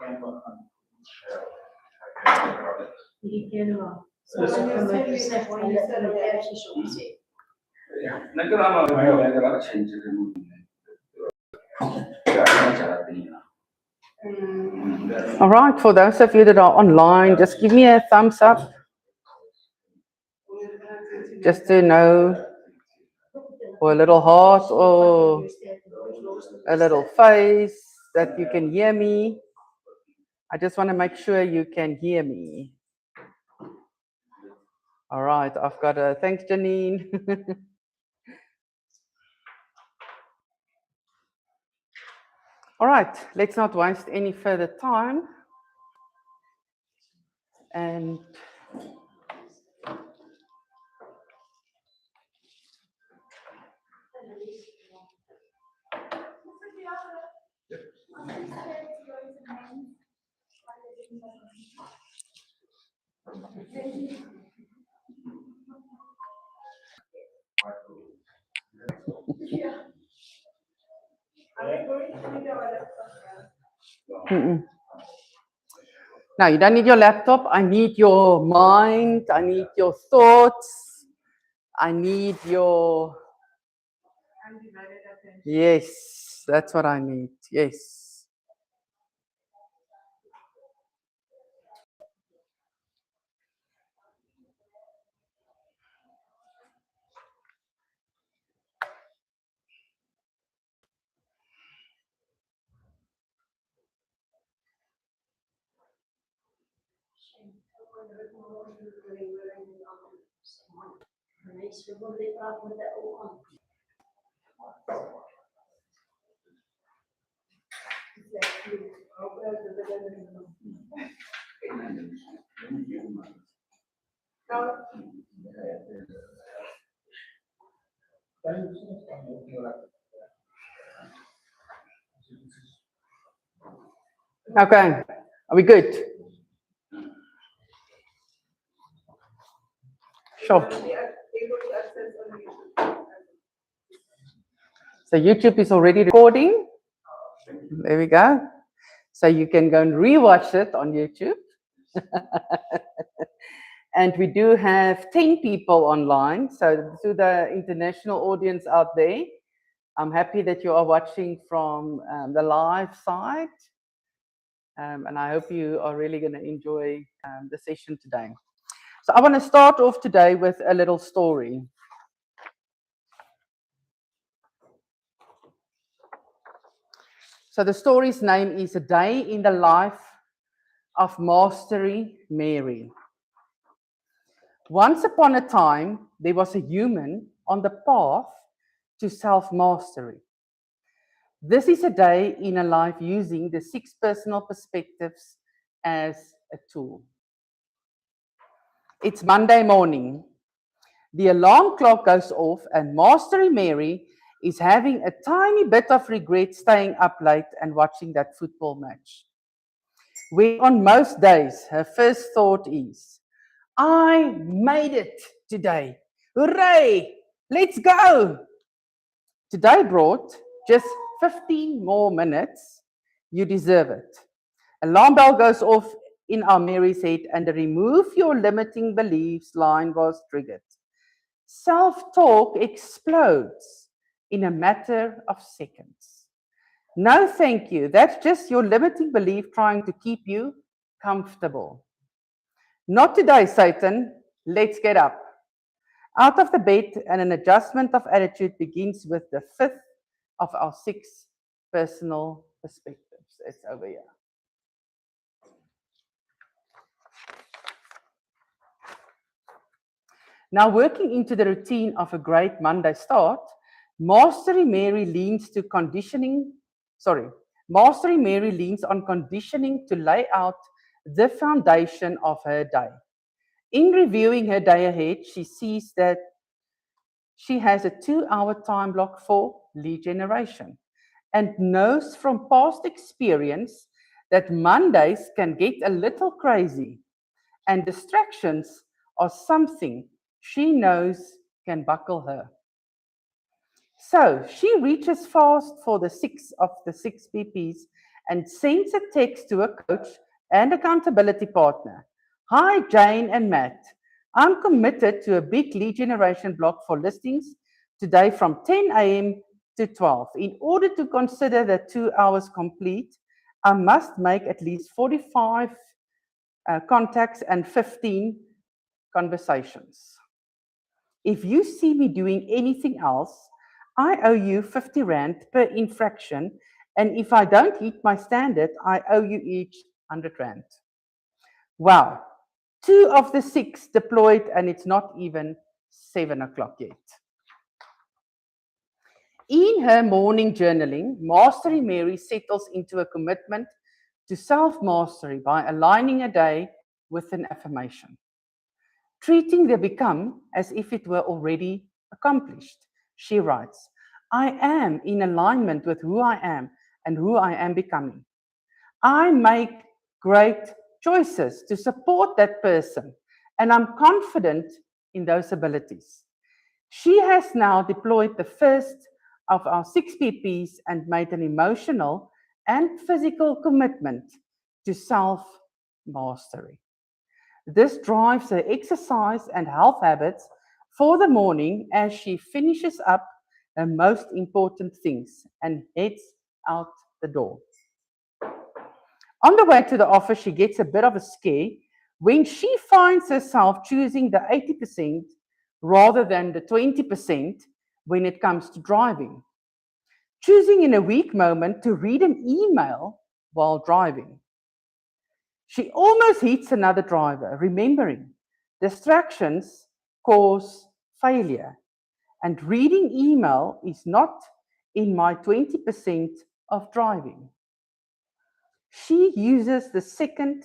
All right, for those of you that are online, just give me a thumbs up. Just to know, or a little heart, or a little face that you can hear me. I just want to make sure you can hear me. All right, I've got a thanks, Janine. All right, let's not waste any further time. And now, you don't need your laptop. I need your mind. I need your thoughts. I need your... Yes, that's what I need. Yes. Okay, are we good? Sure. So YouTube is already recording. There we go. So you can go and rewatch it on YouTube. And we do have 10 people online. So to the international audience out there, I'm happy that you are watching from the live side. And I hope you are really going to enjoy the session today. So I want to start off today with a little story. So the story's name is A Day in the Life of Mastery Mary. Once upon a time, there was a human on the path to self-mastery. This is a day in a life using the 6 personal perspectives as a tool. It's Monday morning. The alarm clock goes off and Mastery Mary is having a tiny bit of regret staying up late and watching that football match. Where on most days, her first thought is, I made it today. Hooray! Let's go! Today brought just 15 more minutes. You deserve it. Alarm bell goes off in our Mary's head and the remove your limiting beliefs line was triggered. Self-talk explodes in a matter of seconds. No, thank you. That's just your limiting belief trying to keep you comfortable. Not today, Satan. Let's get up. Out of the bed, and an adjustment of attitude begins with the 5th of our 6 personal perspectives. It's over here. Now, working into the routine of a great Monday start, Mastery Mary leans on conditioning to lay out the foundation of her day. In reviewing her day ahead, she sees that she has a 2-hour time block for lead generation and knows from past experience that Mondays can get a little crazy and distractions are something she knows can buckle her. So she reaches fast for the 6 of the 6 PPs and sends a text to a coach and accountability partner. Hi, Jane and Matt. I'm committed to a big lead generation block for listings today from 10 a.m. to 12. In order to consider the 2 hours complete, I must make at least 45 contacts and 15 conversations. If you see me doing anything else, I owe you 50 Rand per infraction. And if I don't hit my standard, I owe you each 100 Rand. Wow. 2 of the 6 deployed, and it's not even 7 o'clock yet. In her morning journaling, Mastery Mary settles into a commitment to self-mastery by aligning a day with an affirmation, treating the become as if it were already accomplished. She writes, I am in alignment with who I am and who I am becoming. I make great choices to support that person, and I'm confident in those abilities. She has now deployed the first of our 6 PPs and made an emotional and physical commitment to self-mastery. This drives her exercise and health habits for the morning as she finishes up her most important things and heads out the door. On the way to the office, she gets a bit of a scare when she finds herself choosing the 80% rather than the 20% when it comes to driving. Choosing in a weak moment to read an email while driving. She almost hits another driver, remembering distractions cause failure, and reading email is not in my 20% of driving. She uses the second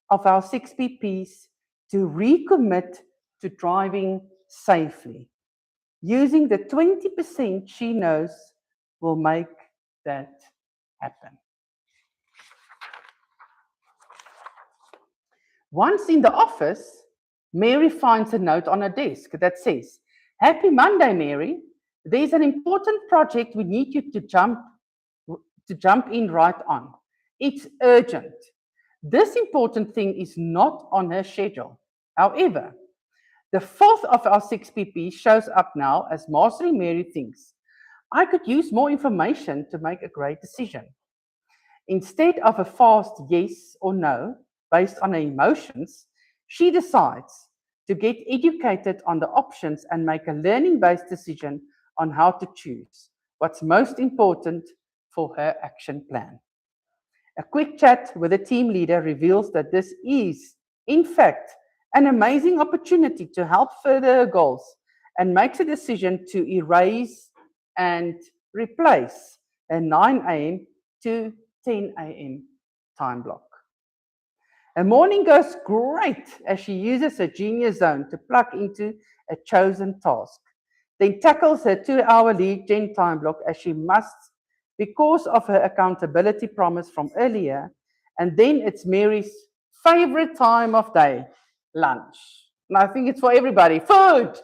of our 6 PPs to recommit to driving safely, using the 20% she knows will make that happen. Once in the office, Mary finds a note on her desk that says, Happy Monday, Mary. There's an important project we need you to jump in right on. It's urgent. This important thing is not on her schedule. However, the fourth of our 6 PP shows up now as Mastery Mary thinks, I could use more information to make a great decision. Instead of a fast yes or no based on her emotions, she decides to get educated on the options and make a learning-based decision on how to choose what's most important for her action plan. A quick chat with a team leader reveals that this is, in fact, an amazing opportunity to help further her goals and makes a decision to erase and replace a 9 a.m. to 10 a.m. time block. Her morning goes great as she uses her genius zone to plug into a chosen task, then tackles her 2-hour lead gen time block as she must because of her accountability promise from earlier, and then it's Mary's favorite time of day, lunch. And I think it's for everybody, food.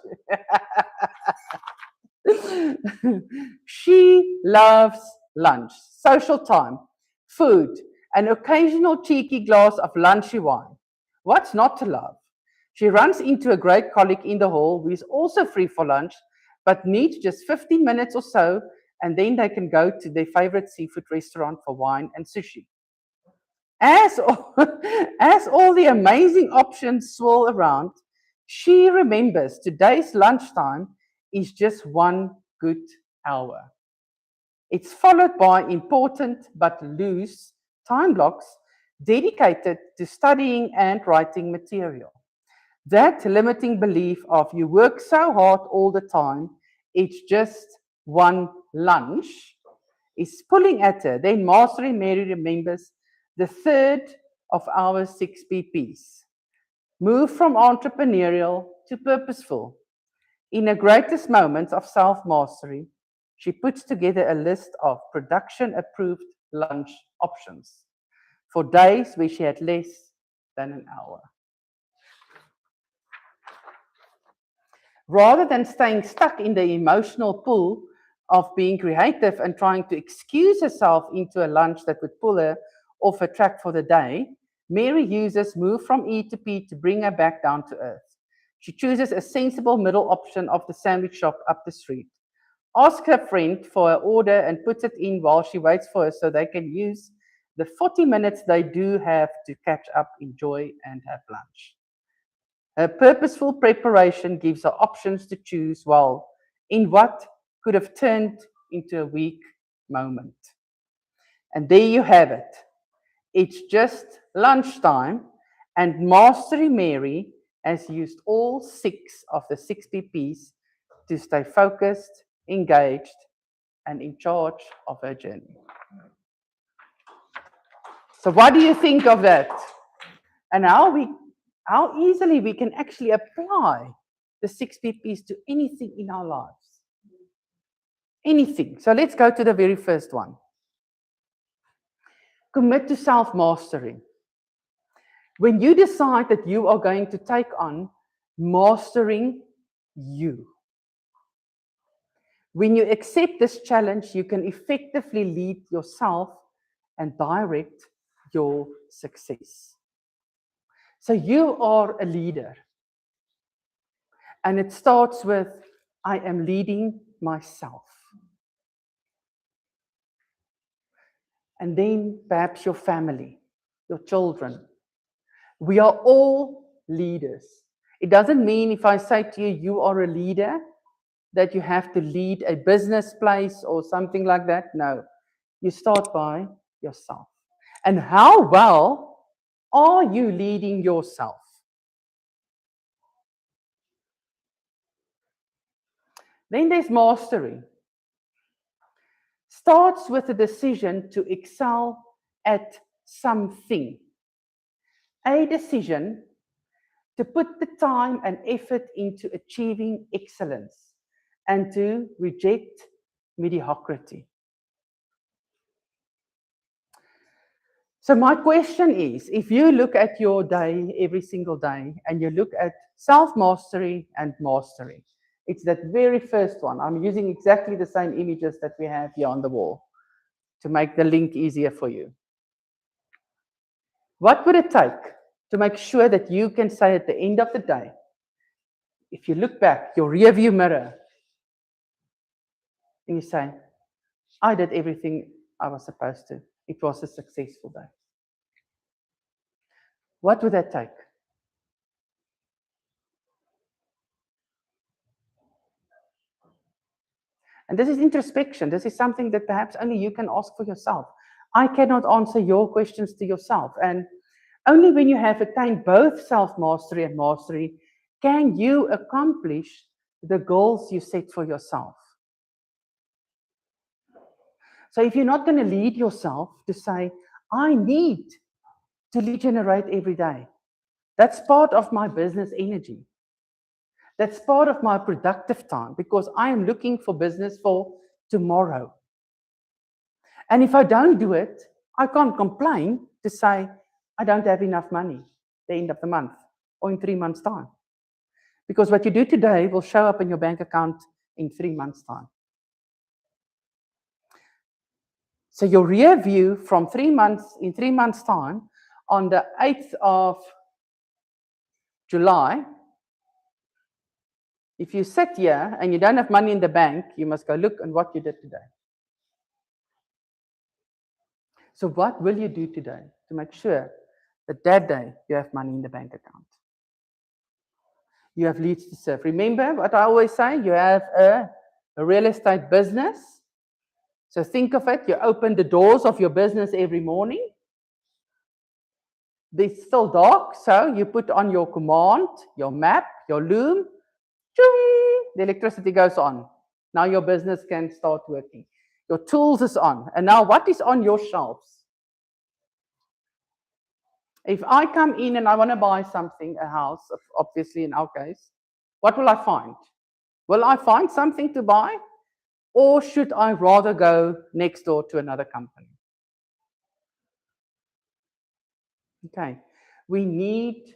She loves lunch, social time, food, an occasional cheeky glass of lunchy wine. What's not to love? She runs into a great colleague in the hall who is also free for lunch, but needs just 15 minutes or so, and then they can go to their favorite seafood restaurant for wine and sushi. As all the amazing options swirl around, she remembers today's lunchtime is just 1 good hour. It's followed by important but loose time blocks dedicated to studying and writing material. That limiting belief of you work so hard all the time, it's just one lunch, is pulling at her. Then Mastery Mary remembers the third of our 6 PPs. Move from entrepreneurial to purposeful. In her greatest moments of self-mastery, she puts together a list of production-approved lunch options for days where she had less than an hour. Rather than staying stuck in the emotional pull of being creative and trying to excuse herself into a lunch that would pull her off her track for the day, Mary uses move from E to P to bring her back down to earth. She chooses a sensible middle option of the sandwich shop up the street. Asks her friend for her order and puts it in while she waits for her so they can use the 40 minutes they do have to catch up, enjoy, and have lunch. Her purposeful preparation gives her options to choose well in what could have turned into a weak moment. And there you have it. It's just lunchtime, and Mastery Mary has used all 6 of the 6 PPs to stay focused, engaged, and in charge of her journey. So, what do you think of that? And how easily we can actually apply the 6 PPs to anything in our lives. Anything. So let's go to the very first one. Commit to self-mastery. When you decide that you are going to take on mastering you, when you accept this challenge, you can effectively lead yourself and direct your success. So you are a leader. And it starts with, I am leading myself. And then perhaps your family, your children. We are all leaders. It doesn't mean if I say to you, you are a leader, that you have to lead a business place or something like that. No, you start by yourself. And how well are you leading yourself? Then there's mastery. Starts with a decision to excel at something. A decision to put the time and effort into achieving excellence and to reject mediocrity. So my question is, if you look at your day every single day and you look at self-mastery and mastery, it's that very first one. I'm using exactly the same images that we have here on the wall to make the link easier for you. What would it take to make sure that you can say at the end of the day, if you look back, your rear view mirror, and you say, I did everything I was supposed to. It was a successful day. What would that take? And this is introspection. This is something that perhaps only you can ask for yourself. I cannot answer your questions to yourself. And only when you have attained both self-mastery and mastery can you accomplish the goals you set for yourself. So if you're not going to lead yourself to say, I need to lead generate every day. That's part of my business energy. That's part of my productive time because I am looking for business for tomorrow. And if I don't do it, I can't complain to say, I don't have enough money at the end of the month or in 3 months' time. Because what you do today will show up in your bank account in 3 months' time. So your rear view from 3 months, in 3 months' time, on the 8th of July, if you sit here and you don't have money in the bank, you must go look at what you did today. So what will you do today to make sure that that day you have money in the bank account? You have leads to serve. Remember what I always say, you have a real estate business. So think of it, you open the doors of your business every morning. It's still dark, so you put on your command, your map, your loom, the electricity goes on. Now your business can start working. Your tools is on. And now what is on your shelves? If I come in and I want to buy something, a house, obviously in our case, what will I find? Will I find something to buy? Or should I rather go next door to another company? Okay, we need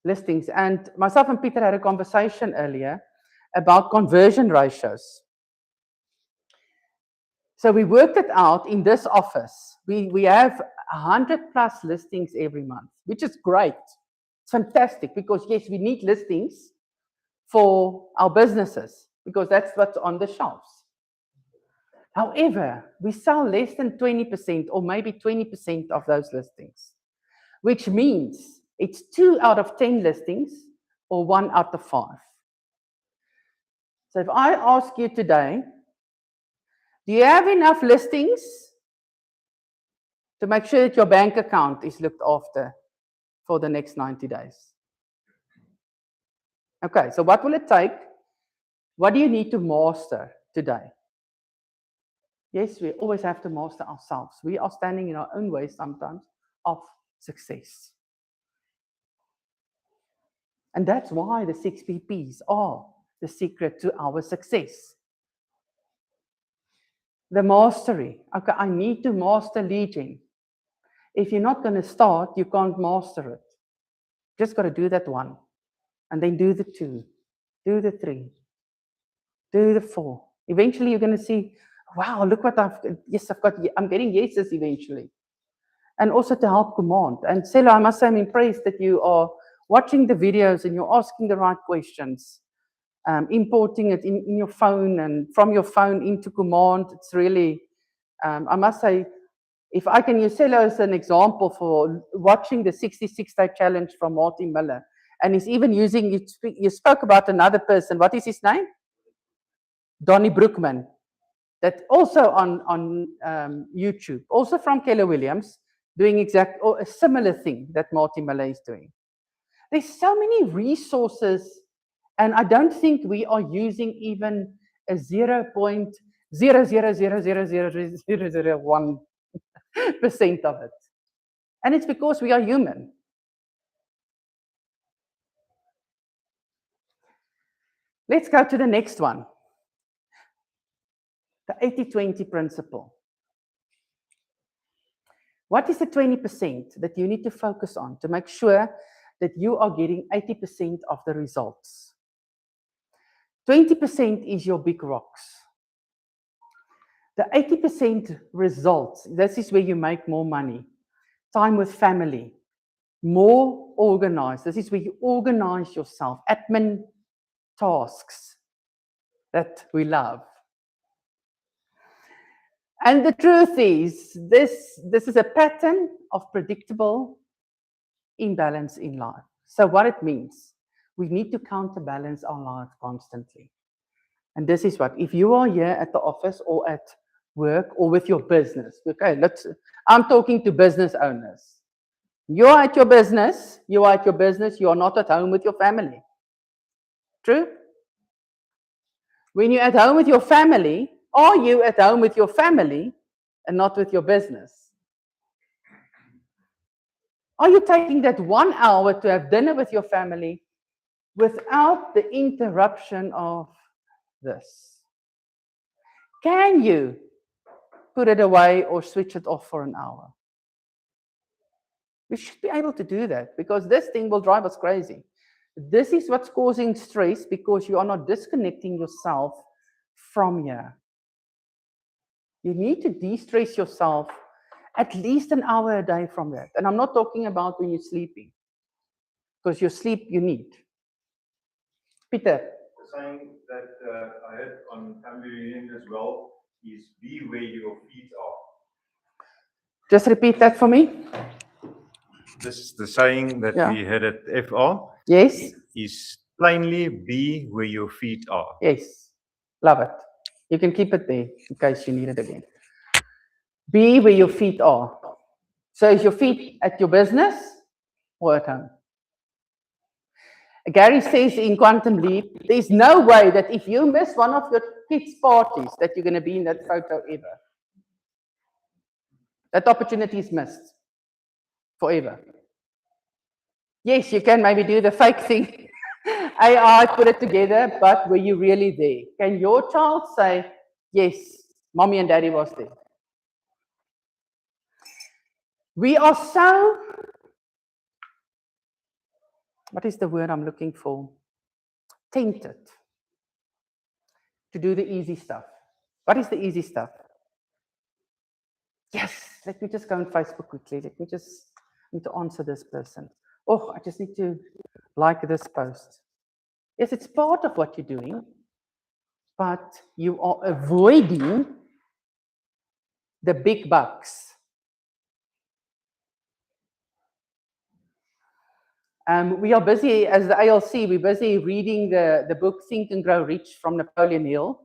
listings. And myself and Peter had a conversation earlier about conversion ratios. So we worked it out in this office. We have 100 plus listings every month, which is great. It's fantastic because, yes, we need listings for our businesses because that's what's on the shelves. However, we sell less than 20% or maybe 20% of those listings, which means it's 2 out of 10 listings or 1 out of 5. So if I ask you today, do you have enough listings to make sure that your bank account is looked after for the next 90 days? Okay, so what will it take? What do you need to master today? Yes, we always have to master ourselves. We are standing in our own way sometimes of success. And that's why the 6 PPs are the secret to our success. The mastery. Okay, I need to master lead gen. If you're not going to start, you can't master it. Just got to do that 1. And then do the 2. Do the 3. Do the 4. Eventually, you're going to see, wow, look what I'm getting yeses eventually. And also to help command. And Sela, I must say I'm impressed that you are watching the videos and you're asking the right questions, importing it in your phone and from your phone into command. It's really, I must say, if I can use Sela as an example for watching the 66-day challenge from Martin Miller, and he's even using, you spoke about another person, what is his name? Donnie Brookman, that also on YouTube, also from Keller Williams, doing a similar thing that Martin Miller is doing. There's so many resources, and I don't think we are using even a 0.000000001% of it. And it's because we are human. Let's go to the next one. The 80-20 principle. What is the 20% that you need to focus on to make sure that you are getting 80% of the results? 20% is your big rocks. The 80% results, this is where you make more money. Time with family, more organized. This is where you organize yourself. Admin tasks that we love. And the truth is, this is a pattern of predictable imbalance in life. So what it means, we need to counterbalance our life constantly. And this is what, if you are here at the office or at work or with your business, okay, I'm talking to business owners. You're at your business, you are not at home with your family. True? When you're at home with your family, are you at home with your family and not with your business? Are you taking that 1 hour to have dinner with your family without the interruption of this? Can you put it away or switch it off for an hour? We should be able to do that because this thing will drive us crazy. This is what's causing stress because you are not disconnecting yourself from here. You need to de-stress yourself at least an hour a day from that. And I'm not talking about when you're sleeping, because your sleep you need. Peter. The saying that I heard on family reunion as well is be where your feet are. Just repeat that for me. This is the saying that we had at FR. Yes. Is plainly be where your feet are. Yes. Love it. You can keep it there in case you need it again. Be where your feet are. So is your feet at your business or at home? Gary says in Quantum Leap, there's no way that if you miss one of your kids' parties that you're going to be in that photo ever. That opportunity is missed forever. Yes, you can maybe do the fake thing. AI put it together, but were you really there? Can your child say, yes, mommy and daddy was there? We are so, what is the word I'm looking for? Tempted to do the easy stuff. What is the easy stuff? Yes, let me just go on Facebook quickly. Let me just need to answer this person. Oh, I just need to like this post. Yes, it's part of what you're doing, but you are avoiding the big bucks. We are busy, as the ALC, we're busy reading the book Think and Grow Rich from Napoleon Hill.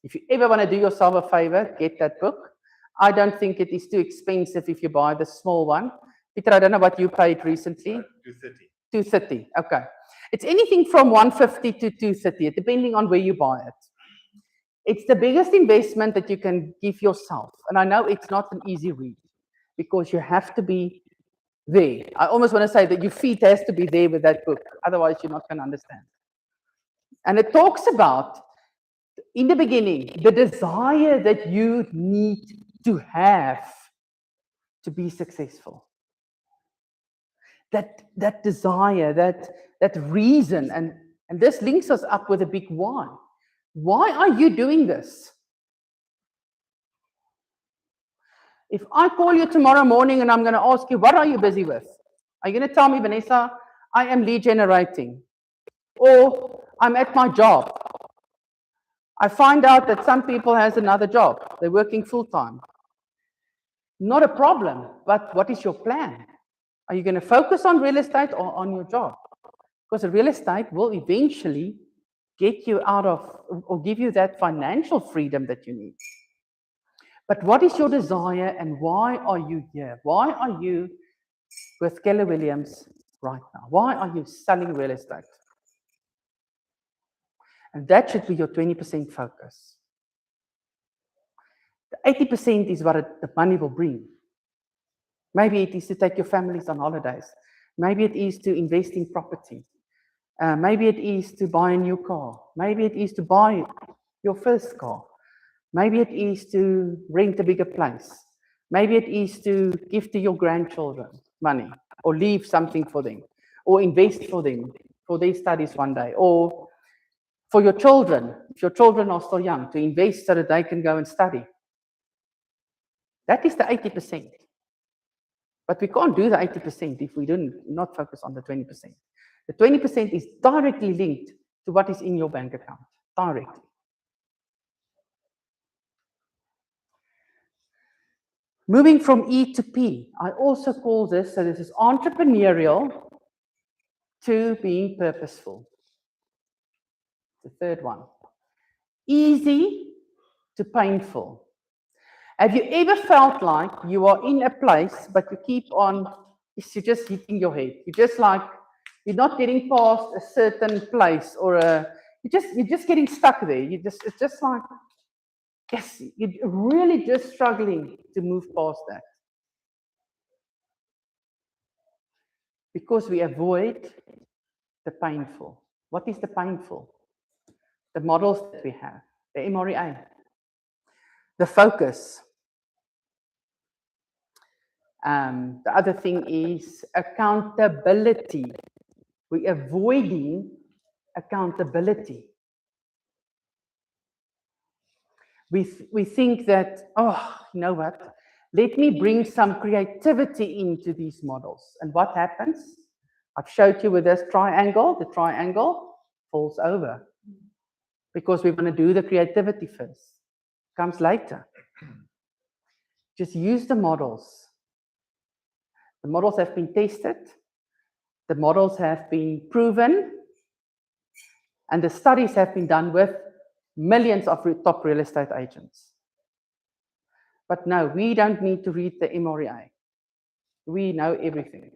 If you ever want to do yourself a favor, get that book. I don't think it is too expensive if you buy the small one. Peter, I don't know what you paid recently. 230. 230, okay. It's anything from 150 to 230, depending on where you buy it. It's the biggest investment that you can give yourself. And I know it's not an easy read because you have to be there. I almost want to say that your feet has to be there with that book. Otherwise, you're not going to understand. And it talks about, in the beginning, the desire that you need to have to be successful. That desire, that reason, and this links us up with a big why. Why are you doing this? If I call you tomorrow morning and I'm going to ask you, what are you busy with? Are you going to tell me, Vanessa, I am lead generating? Or I'm at my job. I find out that some people has another job. They're working full time. Not a problem, but what is your plan? Are you going to focus on real estate or on your job? Because real estate will eventually get you out of, or give you that financial freedom that you need. But what is your desire and why are you here? Why are you with Keller Williams right now? Why are you selling real estate? And that should be your 20% focus. The 80% is what the money will bring. Maybe it is to take your families on holidays. Maybe it is to invest in property. Maybe it is to buy a new car. Maybe it is to buy your first car. Maybe it is to rent a bigger place. Maybe it is to give to your grandchildren money or leave something for them or invest for them for their studies one day, or for your children, if your children are still young, to invest so that they can go and study. That is the 80%. But we can't do the 80% if we do not focus on the 20%. The 20% is directly linked to what is in your bank account, directly. Moving from E to P, I also call this, so this is entrepreneurial to being purposeful. The third one. Easy to painful. Have you ever felt like you are in a place, but you keep on, you're just hitting your head? You're just like, you're not getting past a certain place, or you're just getting stuck there. It's just like, yes, you're really just struggling to move past that. Because we avoid the painful. What is the painful? The models that we have, the MREA, the focus. The other thing is accountability. We're avoiding accountability. We think that, oh, you know what? Let me bring some creativity into these models. And what happens? I've showed you with this triangle, the triangle falls over. Because we want to do the creativity first. Comes later. Just use the models. The models have been tested. The models have been proven. And the studies have been done with millions of top real estate agents. But no, we don't need to read the MREA. We know everything.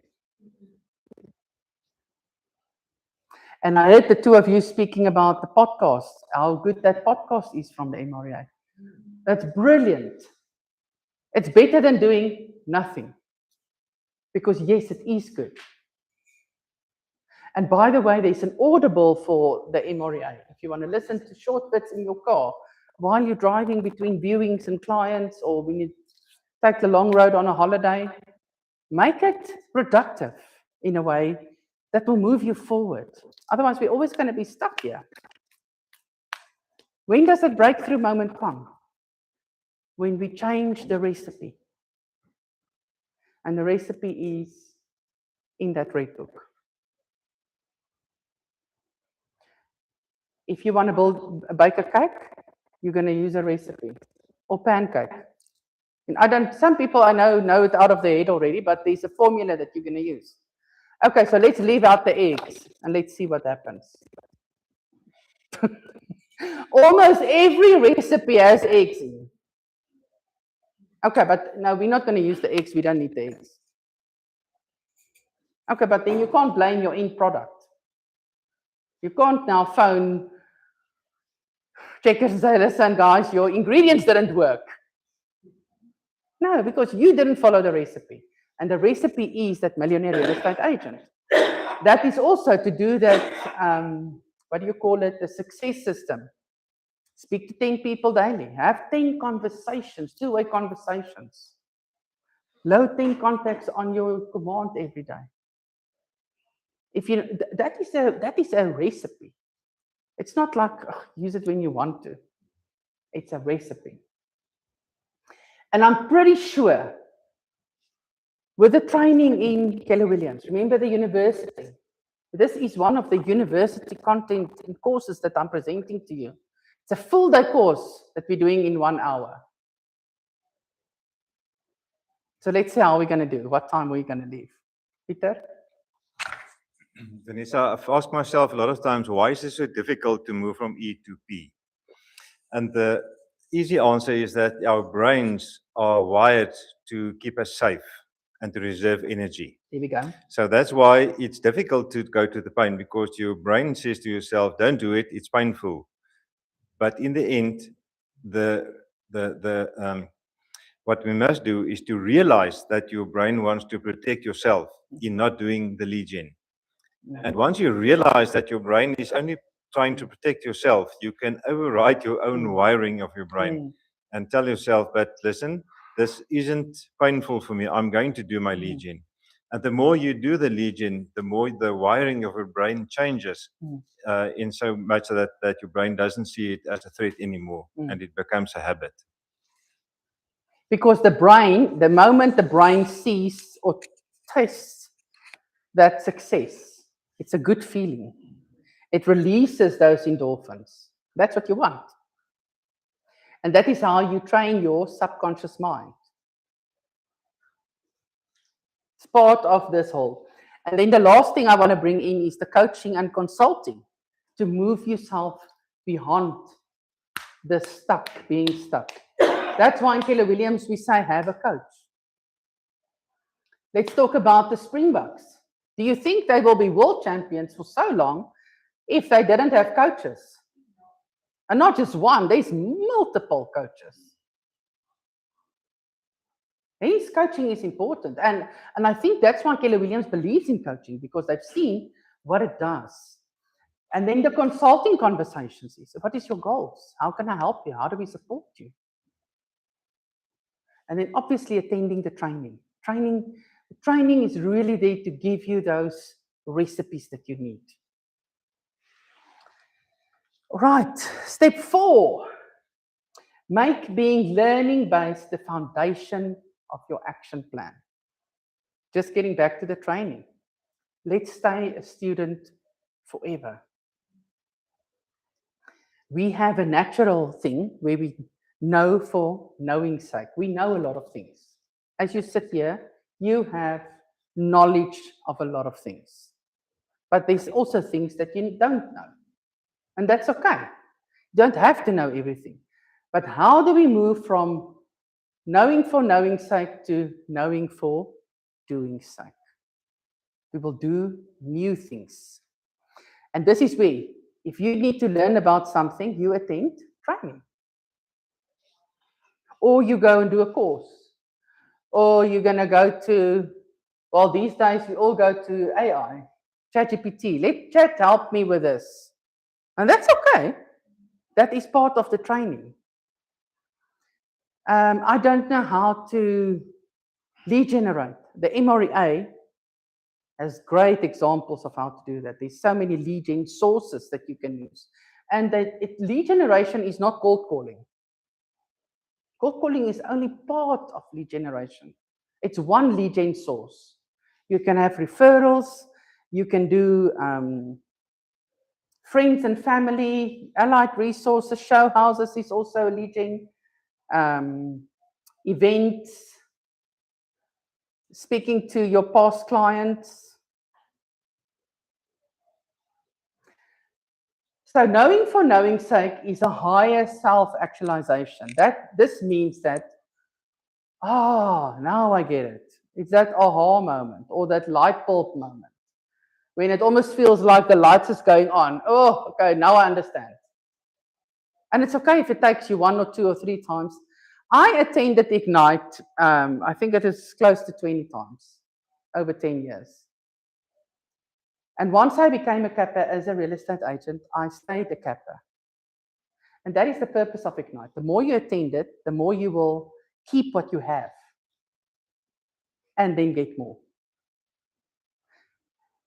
And I heard the two of you speaking about the podcast, how good that podcast is from the MREA. That's brilliant. It's better than doing nothing. Because yes, it is good. And by the way, there's an Audible for the MREA. If you want to listen to short bits in your car while you're driving between viewings and clients, or when you take the long road on a holiday, make it productive in a way that will move you forward. Otherwise, we're always going to be stuck here. When does that breakthrough moment come? when we change the recipe. And the recipe is in that red book. If you want to bake a cake, you're going to use a recipe. Or pancake. And some people I know it out of their head already, but there's a formula that you're going to use. Okay, so let's leave out the eggs and let's see what happens. Almost every recipe has eggs in. Okay, but no, we're not going to use the eggs. We don't need the eggs. Okay, but then you can't blame your end product. You can't now phone Checkers and say, listen, guys, your ingredients didn't work. No, because you didn't follow the recipe. And the recipe is that millionaire real estate agent. That is also to do that, what do you call it, the success system. Speak to 10 people daily. Have 10 conversations, two-way conversations. Load 10 contacts on your command every day. If you, that is a recipe. It's not like use it when you want to. It's a recipe. And I'm pretty sure with the training in Keller Williams, remember the university. This is one of the university content and courses that I'm presenting to you. It's a full day course that we're doing in 1 hour. So let's see how we're going to do. What time are we going to leave? Peter? Vanessa, I've asked myself a lot of times, why is it so difficult to move from E to P? And the easy answer is that our brains are wired to keep us safe and to reserve energy. There we go. So that's why it's difficult to go to the pain, because your brain says to yourself, don't do it, it's painful. But in the end, what we must do is to realize that your brain wants to protect yourself in not doing the lead gen. And once you realize that your brain is only trying to protect yourself, you can override your own wiring of your brain and tell yourself, but listen, this isn't painful for me. I'm going to do my lead gen. And the more you do the lead gen, the more the wiring of your brain changes in so much that your brain doesn't see it as a threat anymore, and it becomes a habit. Because the brain, the moment the brain sees or tastes that success, it's a good feeling. It releases those endorphins. That's what you want. And that is how you train your subconscious mind. It's part of this whole. And then the last thing I want to bring in is the coaching and consulting to move yourself beyond the being stuck. That's why in Keller Williams we say have a coach. Let's talk about the Springboks. Do you think they will be world champions for so long if they didn't have coaches? And not just one, there's multiple coaches. Hence, coaching is important. And I think that's why Keller Williams believes in coaching, because they've seen what it does. And then the consulting conversations is, what is your goals? How can I help you? How do we support you? And then obviously attending the training. Training is really there to give you those recipes that you need. Right, step 4. Make being learning-based the foundation of your action plan. Just getting back to the training. Let's stay a student forever. We have a natural thing where we know for knowing's sake. We know a lot of things. As you sit here, you have knowledge of a lot of things. But there's also things that you don't know. And that's okay. You don't have to know everything. But how do we move from knowing for knowing's sake to knowing for doing's sake? We will do new things. And this is where, if you need to learn about something, you attend training. Or you go and do a course. Or you're going to go to, well, these days we all go to AI, ChatGPT. Let Chat help me with this. And that's okay. That is part of the training. I don't know how to lead generate. The MREA has great examples of how to do that. There's so many lead gen sources that you can use. And lead generation is not cold calling. Cold calling is only part of lead generation. It's one lead gen source. You can have referrals, you can do friends and family, allied resources, show houses is also a lead gen, events, speaking to your past clients. So knowing for knowing's sake is a higher self-actualization. This means that, now I get it. It's that aha moment or that light bulb moment when it almost feels like the lights is going on. Oh, okay, now I understand. And it's okay if it takes you 1 or 2 or 3 times. I attended Ignite, I think it is close to 20 times over 10 years. And once I became a Kappa as a real estate agent, I stayed a Kappa. And that is the purpose of Ignite. The more you attend it, the more you will keep what you have and then get more.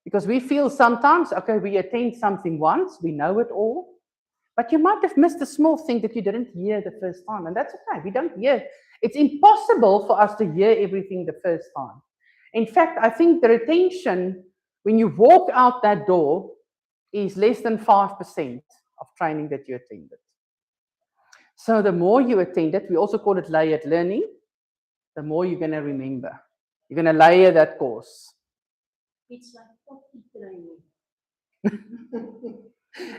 Because we feel sometimes, okay, we attend something once, we know it all, but you might have missed a small thing that you didn't hear the first time, and that's okay. We don't hear. It's impossible for us to hear everything the first time. In fact, I think the retention when you walk out that door is less than 5% of training that you attended. So the more you attend it, we also call it layered learning, the more you're going to remember. You're going to layer that course. It's like potty training.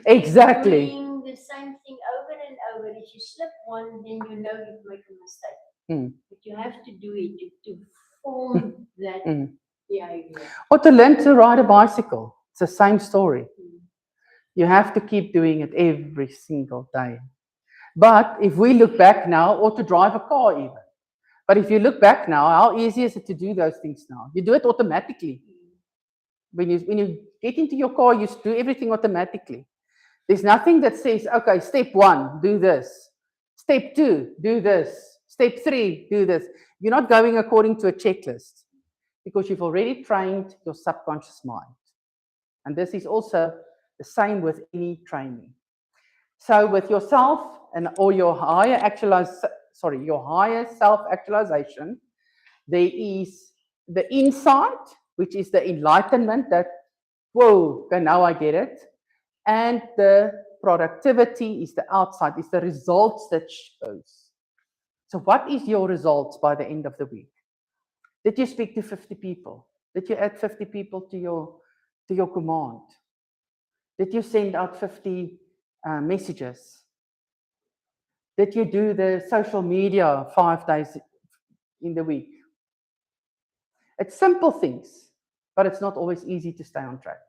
Exactly. Doing the same thing over and over. If you slip one, then you know you've made a mistake. But you have to do it to form that behavior. Or to learn to ride a bicycle. It's the same story. You have to keep doing it every single day. But if we look back now, or to drive a car even, but if you look back now, how easy is it to do those things now? You do it automatically. When you get into your car, you do everything automatically. There's nothing that says, okay, step 1, do this. Step 2, do this. Step 3, do this. You're not going according to a checklist because you've already trained your subconscious mind. And this is also the same with any training. So with yourself or your higher self-actualization, there is the insight, which is the enlightenment that, whoa, okay, now I get it. And the productivity is the outside, is the results that shows. So what is your results by the end of the week? Did you speak to 50 people? Did you add 50 people to your command? Did you send out 50 messages? Did you do the social media 5 days in the week? It's simple things, but it's not always easy to stay on track.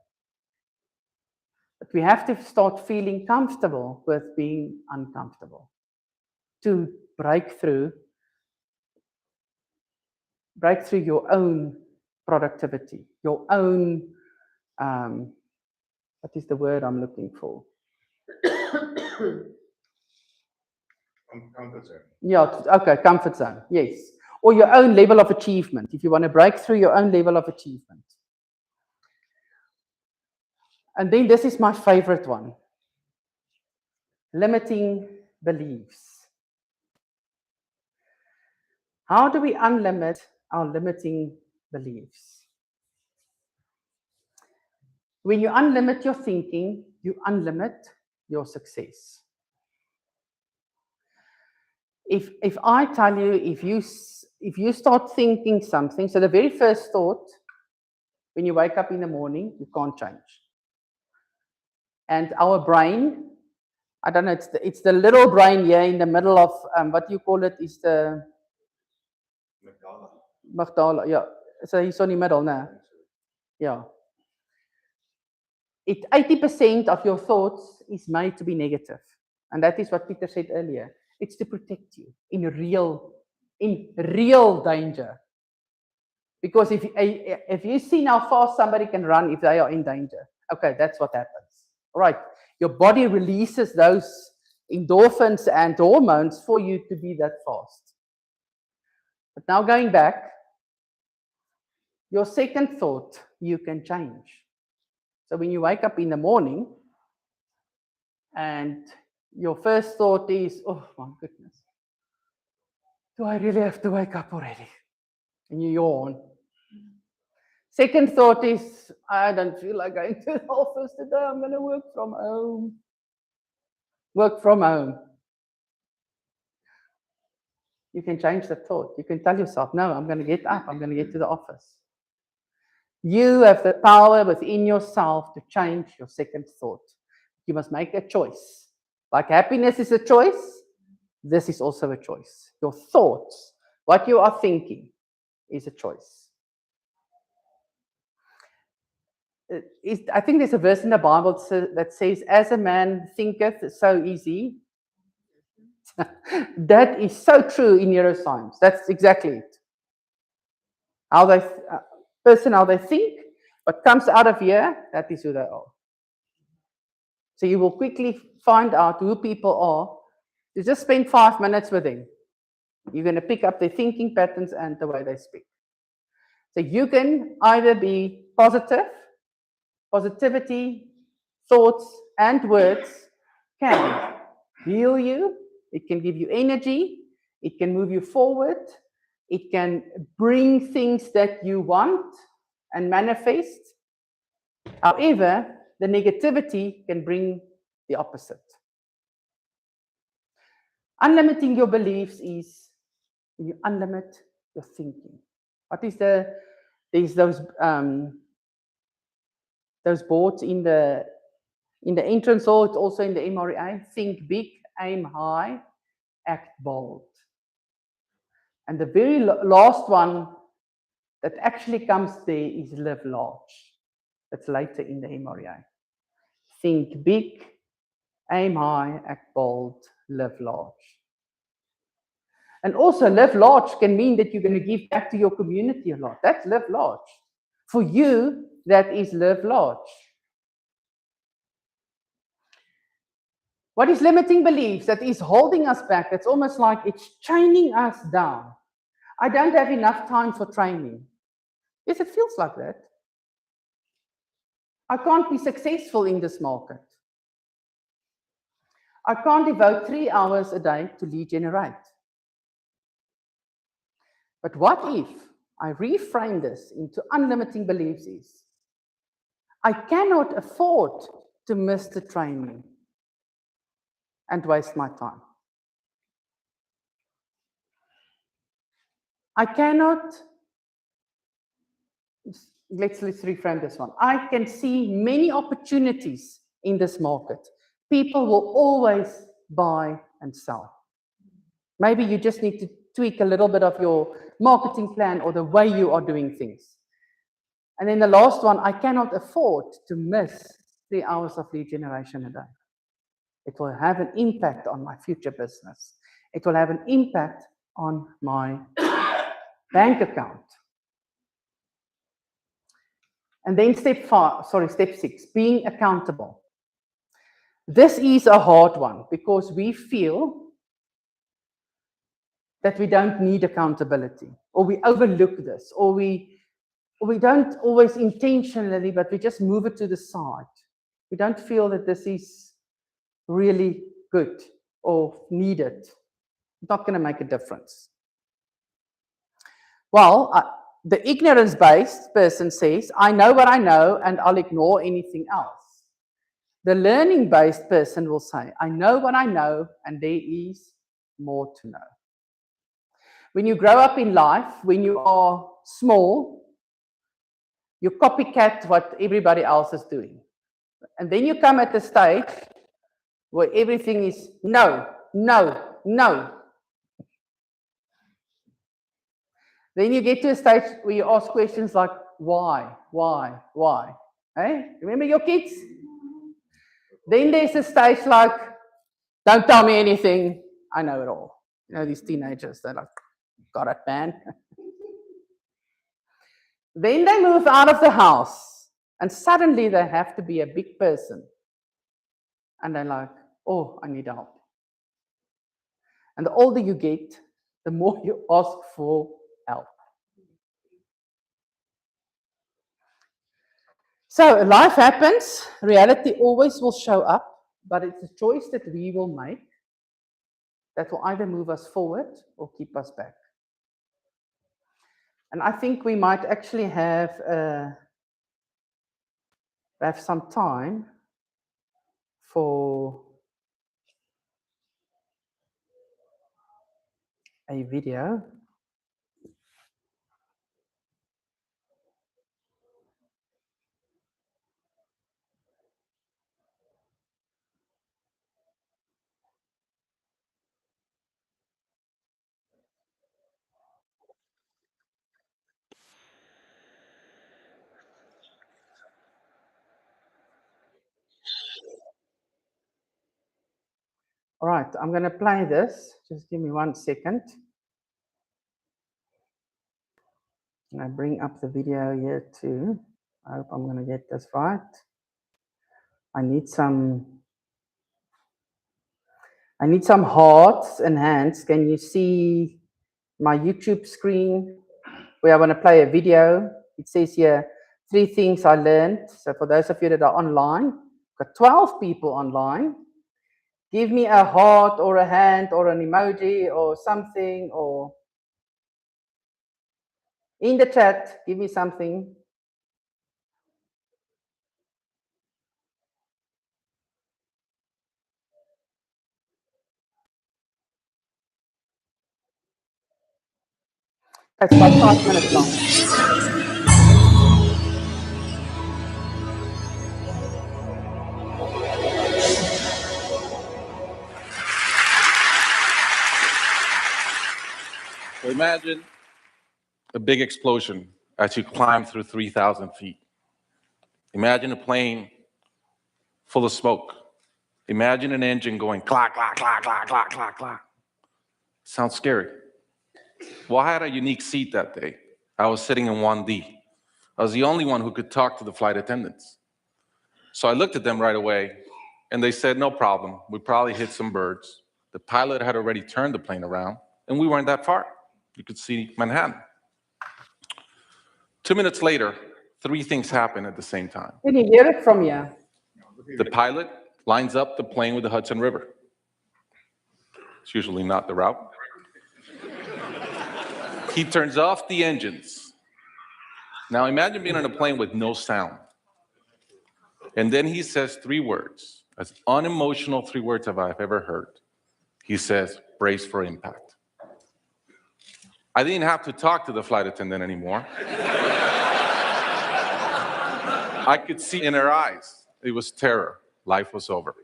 But we have to start feeling comfortable with being uncomfortable to break through your own productivity, your own, what is the word I'm looking for? Comfort zone. Yeah, okay, comfort zone, yes. Or your own level of achievement, if you want to break through your own level of achievement. And then this is my favorite one. Limiting beliefs. How do we unlimit our limiting beliefs? When you unlimit your thinking, you unlimit your success. If I tell you, if you start thinking something, so the very first thought when you wake up in the morning, you can't change. And our brain, I don't know, it's the little brain here in the middle of what you call it is the Magdala, yeah. So he's on the middle now. Yeah. 80% of your thoughts is made to be negative. And that is what Peter said earlier. It's to protect you in real danger. Because if you see how fast somebody can run if they are in danger, okay, that's what happens. All right. Your body releases those endorphins and hormones for you to be that fast. But now going back, your second thought, you can change. So when you wake up in the morning and your first thought is, oh my goodness, do I really have to wake up already? And you yawn. Second thought is, I don't feel like going to the office today. I'm going to work from home. Work from home. You can change the thought. You can tell yourself, no, I'm going to get up. I'm going to get to the office. You have the power within yourself to change your second thought. You must make a choice. Like happiness is a choice, this is also a choice. Your thoughts, what you are thinking, is a choice. I think there's a verse in the Bible that says, as a man thinketh, so is he. That is so true in neuroscience. That's exactly it. How they how they think, what comes out of here, that is who they are. So you will quickly find out who people are. You just spend 5 minutes with them. You're going to pick up their thinking patterns and the way they speak. So you can either be positive, positivity, thoughts, and words can heal you. It can give you energy. It can move you forward. It can bring things that you want and manifest. However, the negativity can bring the opposite. Unlimiting your beliefs is you unlimit your thinking. What is there's those boards in the entrance hall, it's also in the MREA. Think big, aim high, act bold. And the very last one that actually comes there is live large. That's later in the MREA. Think big, aim high, act bold, live large. And also live large can mean that you're going to give back to your community a lot. That's live large. For you, that is live large. What is limiting beliefs? That is holding us back. It's almost like it's chaining us down. I don't have enough time for training. Yes, it feels like that. I can't be successful in this market. I can't devote 3 hours a day to lead generate. But what if I reframe this into unlimiting beliefs is, I cannot afford to miss the training and waste my time. I cannot, let's reframe this one. I can see many opportunities in this market. People will always buy and sell. Maybe you just need to tweak a little bit of your marketing plan or the way you are doing things. And then the last one, I cannot afford to miss 3 hours of lead generation a day. It will have an impact on my future business. It will have an impact on my bank account. And then step 6, being accountable. This is a hard one because we feel that we don't need accountability, or we overlook this, or we don't always intentionally, but we just move it to the side. We don't feel that this is really good or needed. It's not going to make a difference. Well, the ignorance-based person says, I know what I know and I'll ignore anything else. The learning-based person will say, I know what I know and there is more to know. When you grow up in life, when you are small, you copycat what everybody else is doing. And then you come at the stage where everything is no, no, no. Then you get to a stage where you ask questions like, why? Hey? Remember your kids? Then there's a stage like, don't tell me anything, I know it all. You know, these teenagers, they're like, got it, man. Then they move out of the house and suddenly they have to be a big person. And they're like, oh, I need help. And the older you get, the more you ask for help. So life happens, reality always will show up, but it's a choice that we will make. that will either move us forward or keep us back. And I think we might actually have some time for a video. All right, I'm going to play this. Just give me 1 second. And I bring up the video here too. I hope I'm going to get this right. I need some hearts and hands. Can you see my YouTube screen where I want to play a video? It says here, 3 things I learned. So for those of you that are online, got 12 people online. Give me a heart or a hand or an emoji or something, or in the chat, give me something. That's about 5 minutes long. So imagine a big explosion as you climb through 3,000 feet. Imagine a plane full of smoke. Imagine an engine going clack, clack, clack, clack, clack, clack, clack. Sounds scary. Well, I had a unique seat that day. I was sitting in 1D. I was the only one who could talk to the flight attendants. So I looked at them right away, and they said, no problem. We probably hit some birds. The pilot had already turned the plane around, and we weren't that far. You could see Manhattan. 2 minutes later, 3 things happen at the same time. Can you hear it from here? The pilot lines up the plane with the Hudson River. It's usually not the route. He turns off the engines. Now imagine being on a plane with no sound. And then he says 3 words, as unemotional 3 words as I've ever heard. He says, brace for impact. I didn't have to talk to the flight attendant anymore. I could see in her eyes, it was terror. Life was over.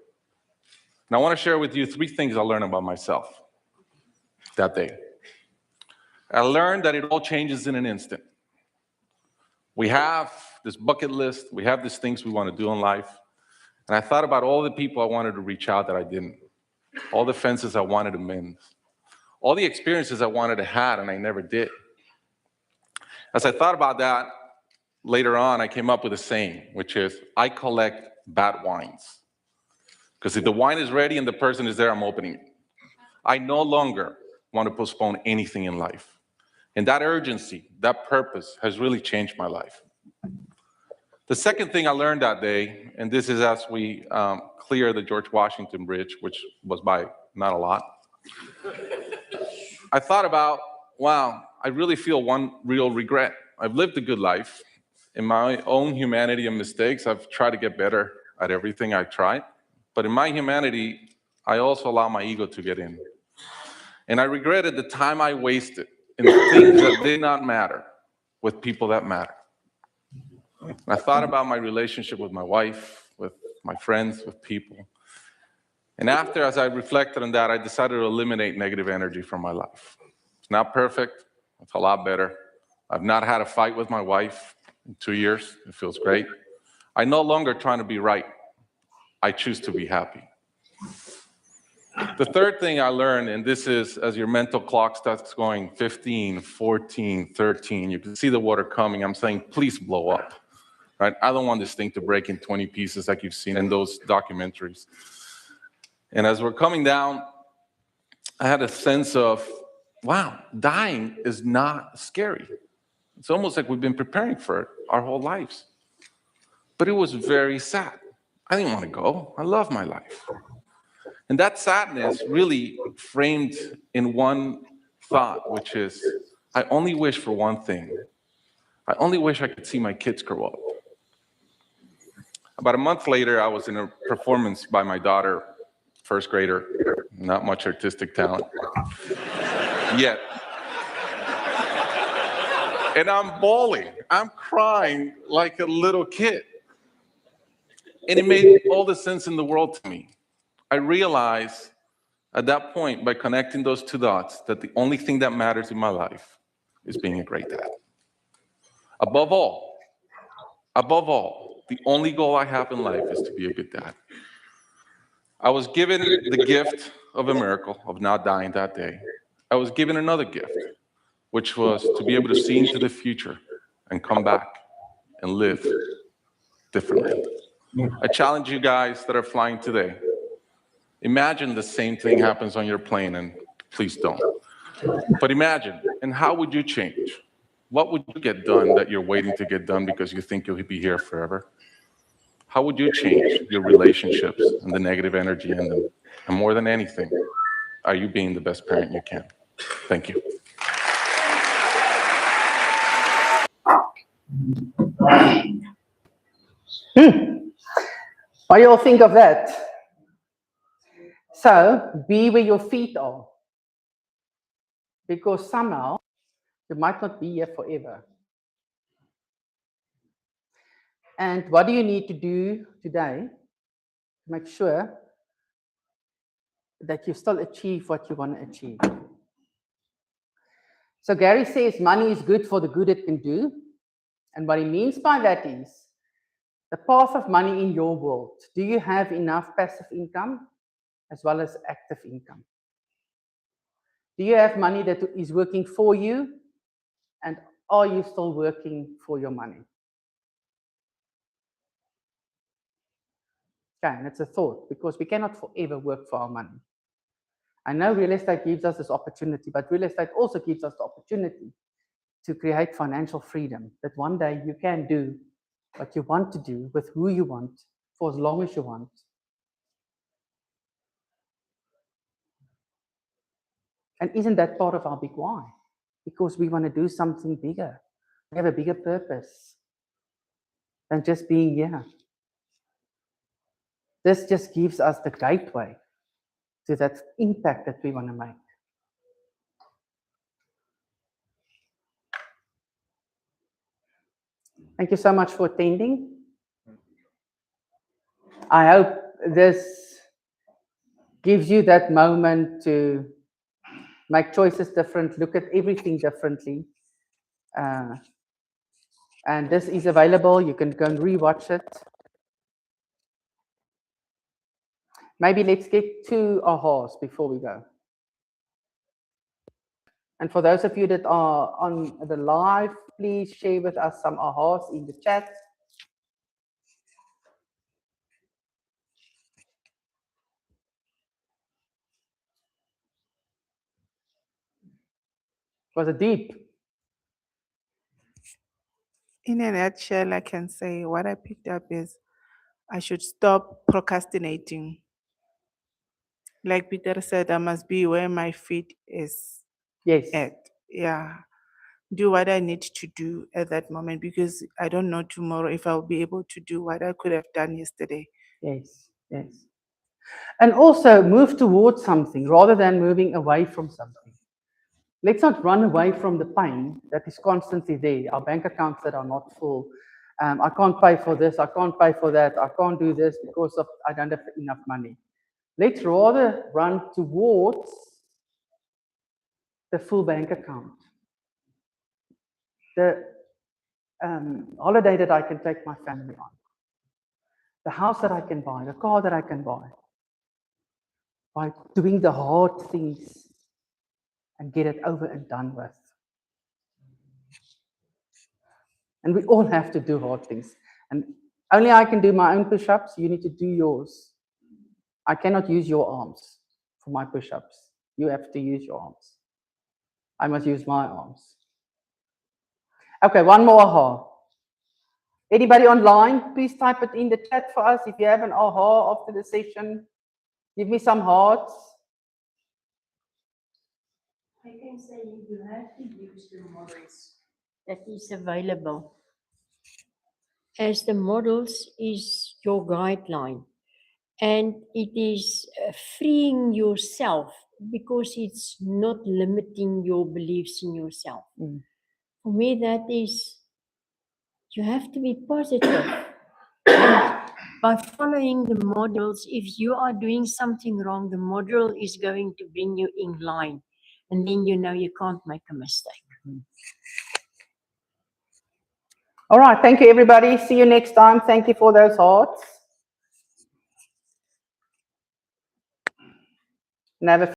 Now I want to share with you 3 things I learned about myself that day. I learned that it all changes in an instant. We have this bucket list, we have these things we want to do in life, and I thought about all the people I wanted to reach out that I didn't, all the fences I wanted to mend, all the experiences I wanted to have and I never did. As I thought about that, later on, I came up with a saying, which is, I collect bad wines. Because if the wine is ready and the person is there, I'm opening it. I no longer want to postpone anything in life. And that urgency, that purpose has really changed my life. The second thing I learned that day, and this is as we clear the George Washington Bridge, which was by not a lot, I thought about, wow, I really feel one real regret. I've lived a good life. In my own humanity and mistakes, I've tried to get better at everything I tried. But in my humanity, I also allow my ego to get in. And I regretted the time I wasted in things that did not matter with people that matter. I thought about my relationship with my wife, with my friends, with people. And after, as I reflected on that, I decided to eliminate negative energy from my life. It's not perfect. It's a lot better. I've not had a fight with my wife in 2 years. It feels great. I'm no longer trying to be right. I choose to be happy. The third thing I learned, and this is as your mental clock starts going 15, 14, 13, you can see the water coming. I'm saying, please blow up. Right? I don't want this thing to break in 20 pieces like you've seen in those documentaries. And as we're coming down, I had a sense of, wow, dying is not scary. It's almost like we've been preparing for it our whole lives. But it was very sad. I didn't want to go. I love my life. And that sadness really framed in one thought, which is, I only wish for one thing. I only wish I could see my kids grow up. About a month later, I was in a performance by my daughter, first grader, not much artistic talent yet. And I'm bawling, I'm crying like a little kid. And it made all the sense in the world to me. I realized at that point, by connecting those two dots, that the only thing that matters in my life is being a great dad. Above all, the only goal I have in life is to be a good dad. I was given the gift of a miracle of not dying that day. I was given another gift, which was to be able to see into the future and come back and live differently. I challenge you guys that are flying today. Imagine the same thing happens on your plane, and please don't. But imagine, and how would you change? What would you get done that you're waiting to get done because you think you'll be here forever? How would you change your relationships and the negative energy in them? And more than anything, are you being the best parent you can? Thank you. What do you all think of that? So, be where your feet are. Because somehow, you might not be here forever. And what do you need to do today to make sure that you still achieve what you want to achieve? So Gary says money is good for the good it can do. And what he means by that is the path of money in your world. Do you have enough passive income as well as active income? Do you have money that is working for you? And are you still working for your money? Okay, and it's a thought, because we cannot forever work for our money. I know real estate gives us this opportunity, but real estate also gives us the opportunity to create financial freedom, that one day you can do what you want to do with who you want for as long as you want. And isn't that part of our big why? Because we want to do something bigger. We have a bigger purpose than just being here. This just gives us the gateway to that impact that we want to make. Thank you so much for attending. I hope this gives you that moment to make choices different, look at everything differently. And this is available. You can go and rewatch it. Maybe let's get 2 ahas before we go. And for those of you that are on the live, please share with us some ahas in the chat. Was it deep? In a nutshell, I can say what I picked up is I should stop procrastinating. Like Peter said, I must be where my feet is Yes. at. Yeah. Do what I need to do at that moment, because I don't know tomorrow if I'll be able to do what I could have done yesterday. Yes, yes. And also move towards something rather than moving away from something. Let's not run away from the pain that is constantly there, our bank accounts that are not full. I can't pay for this, I can't pay for that, I can't do this because of I don't have enough money. Let's rather run towards the full bank account. The holiday that I can take my family on. The house that I can buy, the car that I can buy. By doing the hard things and get it over and done with. And we all have to do hard things. And only I can do my own push-ups, you need to do yours. I cannot use your arms for my push-ups. You have to use your arms. I must use my arms. Okay, one more aha. Anybody online, please type it in the chat for us. If you have an aha after the session, give me some hearts. I can say you have to use the models that is available, as the models is your guideline, and it is freeing yourself because it's not limiting your beliefs in yourself. For me, that is, you have to be positive. By following the models, if you are doing something wrong, the model is going to bring you in line, and then you know you can't make a mistake. All right. Thank you, everybody. See you next time. Thank you for those hearts. And have a